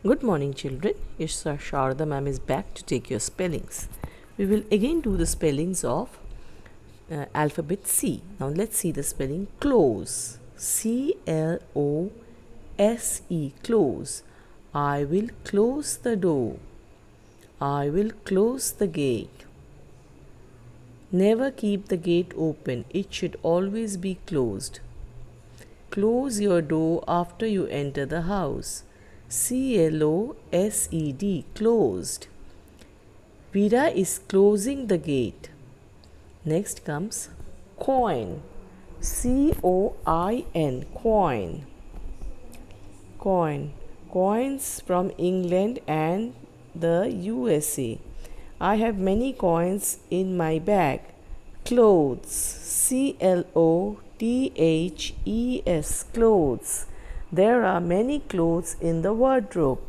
Good morning, children. Yes, sir. Sharda ma'am is back to take your spellings. We will again do the spellings of alphabet C. Now let's see the spelling close. C-L-O-S-E, close. I will close the door. I will close the gate. Never keep the gate open. It should always be closed. Close your door after you enter the house. C-L-O-S-E-D, closed. Veera is closing the gate. Next comes coin. C-O-I-N, coin. Coin. Coins from England and the USA. I have many coins in my bag. Clothes. C-L-O-T-H-E-S, clothes. There are many clothes in the wardrobe.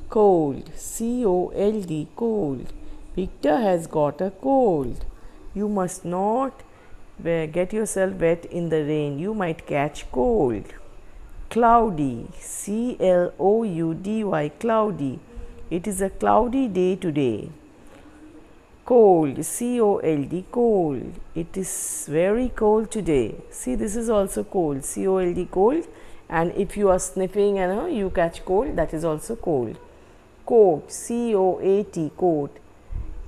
Cold. C-O-L-D, cold. Victor has got a cold. You must not get yourself wet in the rain. You might catch cold. Cloudy. C-L-O-U-D-Y, cloudy. It is a cloudy day today. Cold. C-O-L-D, cold. It is very cold today. See, this is also cold. C-O-L-D, cold. And if you are sniffing and you catch cold, that is also cold. Coat. C-O-A-T, coat.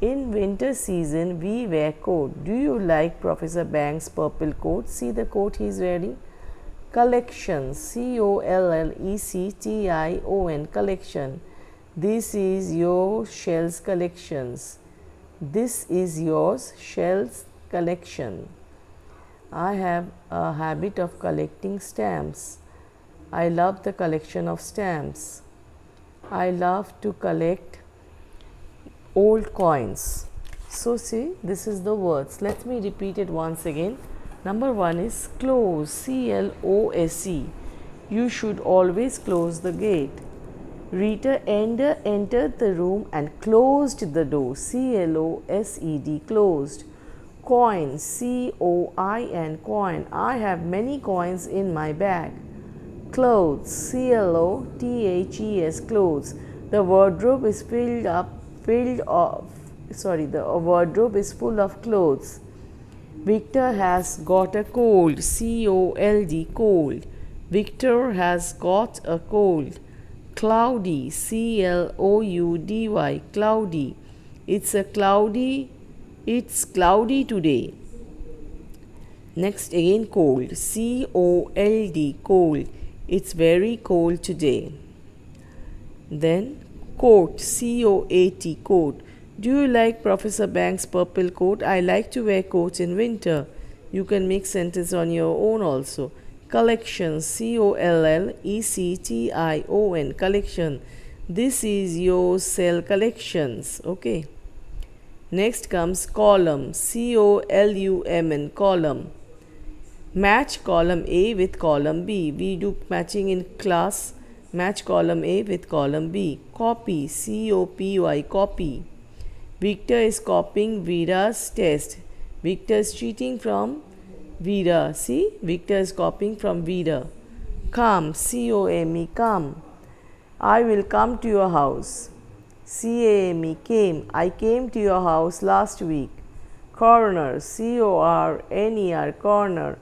In winter season, we wear coat. Do you like Professor Banks' purple coat? See the coat he is wearing. Collection. C-O-L-L-E-C-T-I-O-N, collection. This is your shells collections. This is yours shells collection. I have a habit of collecting stamps. I love the collection of stamps. I love to collect old coins. So see, this is the words. Let me repeat it once again. Number one is close. C-L-O-S-E. You should always close the gate. Rita entered the room and closed the door. C-L-O-S-E-D, closed. Coin. C-O-I-N, coin. I have many coins in my bag. Clothes. C-L-O-T-H-E-S, clothes. The wardrobe is the wardrobe is full of clothes. Victor has got a cold. C-O-L-D, cold. Victor has got a cold. Cloudy. C-L-O-U-D-Y, cloudy. It's cloudy today. Next again cold. C-O-L-D, cold. It's very cold today. Then coat. C-O-A-T, coat. Do you like Professor Banks' purple coat? I like to wear coats in winter. You can make sentence on your own also. Collection. C-O-L-L-E-C-T-I-O-N, collection. This is your cell collections. Okay. Next comes column. C-O-L-U-M-N, column. Match column A with column B. We do matching in class. Match column A with column B. Copy. C-O-P-Y, copy. Victor is copying Veera's test. Victor is cheating from Veera. See, Victor is copying from Veera. Come. C-O-M-E, come. I will come to your house. C-A-M-E, came. I came to your house last week. Corner. C-O-R-N-E-R, corner.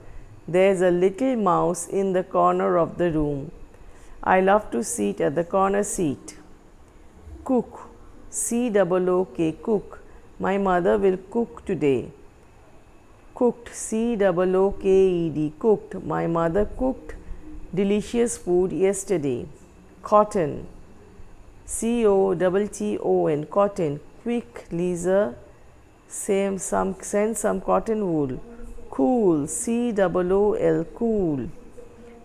There's a little mouse in the corner of the room. I love to sit at the corner seat. Cook. C-O-O-K, cook. My mother will cook today. Cooked. C-O-O-K-E-D, cooked. My mother cooked delicious food yesterday. Cotton. C-O-T-T-O-N, cotton. Quick, Lisa, send some cotton wool. Cool. C-O-O-L, cool.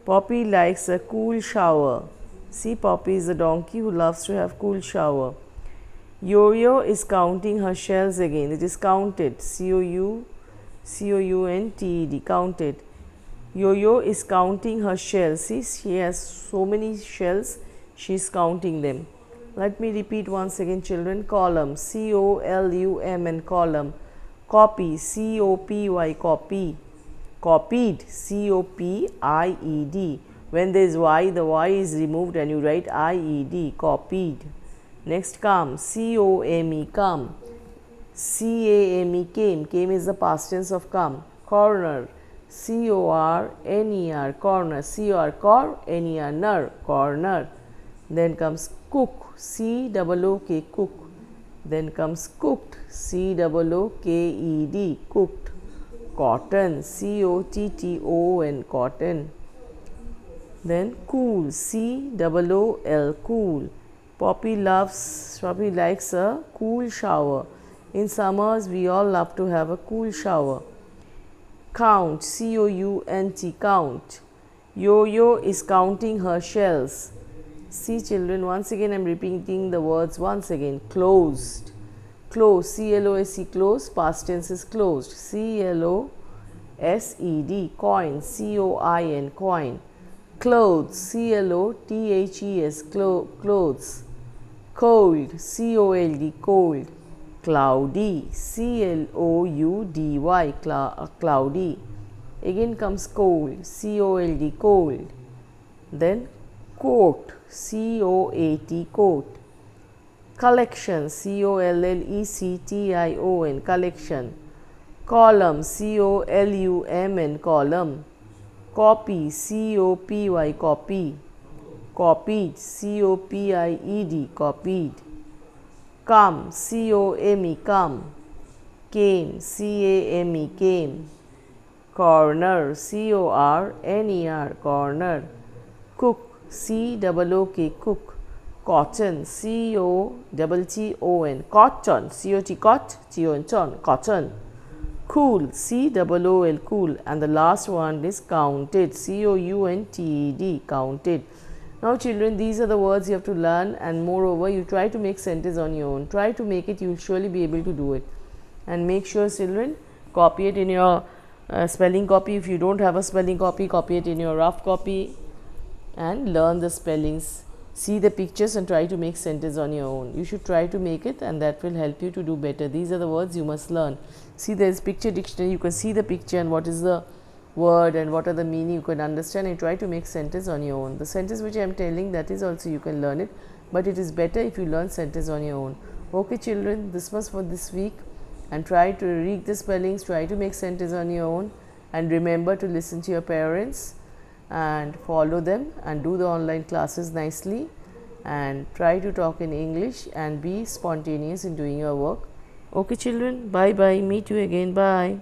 Poppy likes a cool shower. See, Poppy is a donkey who loves to have cool shower. Yo-yo is counting her shells again. It is counted. C-O-U-N-T-E-D, counted. Yo-yo is counting her shells. See, she has so many shells. She is counting them. Let me repeat once again, children. Column. C-O-L-U-M-N, column. Copy. C-O-P-Y, copy. Copied. C-O-P-I-E-D. When there is Y, the Y is removed and you write IED, copied. Next come, COME, come. CAME, came. Came is the past tense of come. Corner, CORNER, corner. COR, cor, NER, ner, corner. Then comes cook, COOK, cook. Then comes cooked, COOKED, cooked. Cotton, COTTON, cotton. Then cool, COOL, cool. Poppy likes a cool shower. In summers, we all love to have a cool shower. Count, COUNT, count. Yo-yo is counting her shells. See children, once again I am repeating the words once again. Closed. Close, CLOSE, close, past tense is closed. CLOSED, coin, COIN, coin. Clothes, CLOTHES, clothes. Cold, COLD, cold. Cloudy, CLOUDY, cloudy. Again comes cold, COLD, cold. Then coat, COAT, coat. Collection, COLLECTION, collection. Column, COLUMN, column. Copy, COPY, copy. Copied, COPIED, copied. Come, COME, come. Came, CAME, came. Corner, CORNER, corner. Cook, COOK, cook. Cotton, COTTON, cotton. COT, cotton. Cool, COOL, cool. And the last one is counted, COUNTED, counted. Now children, these are the words you have to learn, and moreover you try to make sentence on your own. Try to make it, you will surely be able to do it. And make sure children, copy it in your spelling copy. If you don't have a spelling copy, copy it in your rough copy and learn the spellings. See the pictures and try to make sentence on your own. You should try to make it, and that will help you to do better. These are the words you must learn. See, there is picture dictionary. You can see the picture and what is the word and what are the meaning. You can understand and try to make sentence on your own. The sentence which I am telling, that is also you can learn it, but it is better if you learn sentence on your own. Okay children, this was for this week, and try to read the spellings, try to make sentence on your own, and remember to listen to your parents and follow them and do the online classes nicely, and try to talk in English and be spontaneous in doing your work. Okay children, bye bye, meet you again, bye.